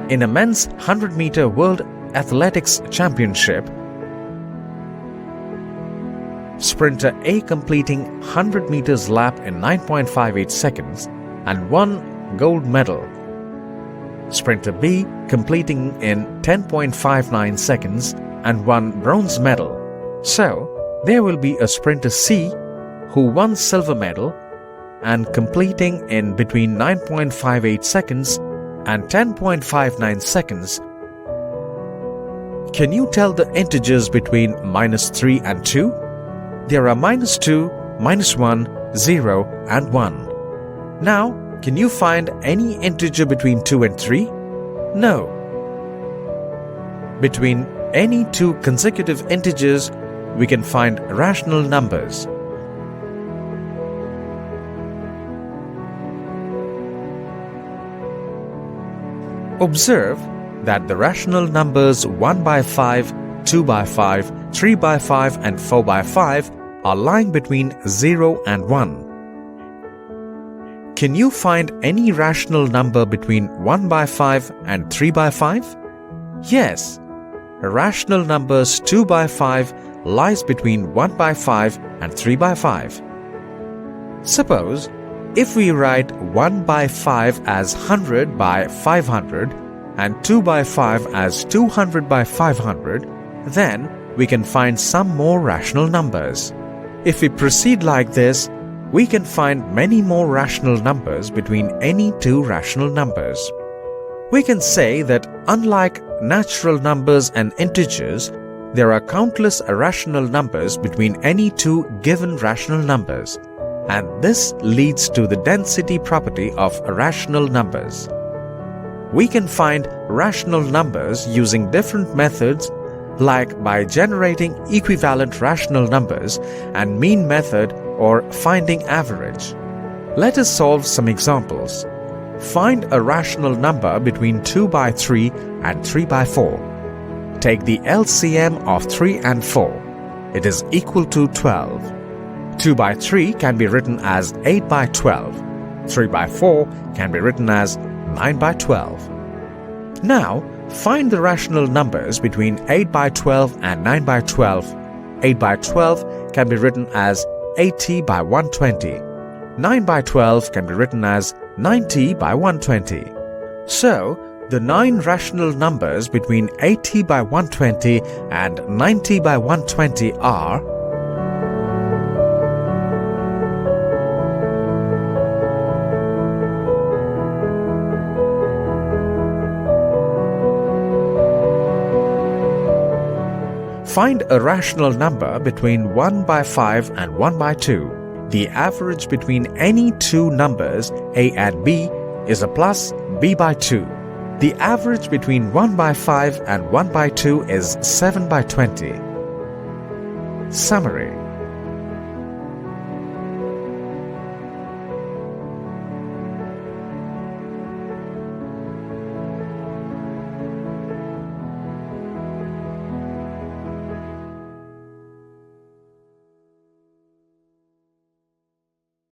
In a men's 100-meter World Athletics Championship, sprinter A completing 100 meters lap in 9.58 seconds and won gold medal. Sprinter B completing in 10.59 seconds and won bronze medal. So, there will be a sprinter C who won silver medal and completing in between 9.58 seconds and 10.59 seconds. Can you tell the integers between -3 and 2? There are -2, -1, 0 and 1. Now, can you find any integer between 2 and 3? No. Between any two consecutive integers, we can find rational numbers. Observe that the rational numbers 1 by 5, 2 by 5, 3 by 5 and 4 by 5 are lying between 0 and 1. Can you find any rational number between 1 by 5 and 3 by 5? Yes. Rational numbers 2 by 5 lies between 1 by 5 and 3 by 5. Suppose if we write 1 by 5 as 100 by 500 and 2 by 5 as 200 by 500, then we can find some more rational numbers. If we proceed like this, we can find many more rational numbers between any two rational numbers. We can say that unlike natural numbers and integers, there are countless irrational numbers between any two given rational numbers, and this leads to the density property of irrational numbers. We can find rational numbers using different methods, like by generating equivalent rational numbers and mean method or finding average. Let us solve some examples. Find a rational number between 2 by 3 and 3 by 4. Take the LCM of 3 and 4. It is equal to 12. 2 by 3 can be written as 8 by 12. 3 by 4 can be written as 9 by 12. Now, find the rational numbers between 8 by 12 and 9 by 12. 8 by 12 can be written as 80 by 120. 9 by 12 can be written as 90 by 120. So, the 9 rational numbers between 80 by 120 and 90 by 120 are Find a rational number between 1 by 5 and 1 by 2. The average between any two numbers a and b is a plus b by 2. The average between 1 by 5 and 1 by 2 is 7 by 20. Summary: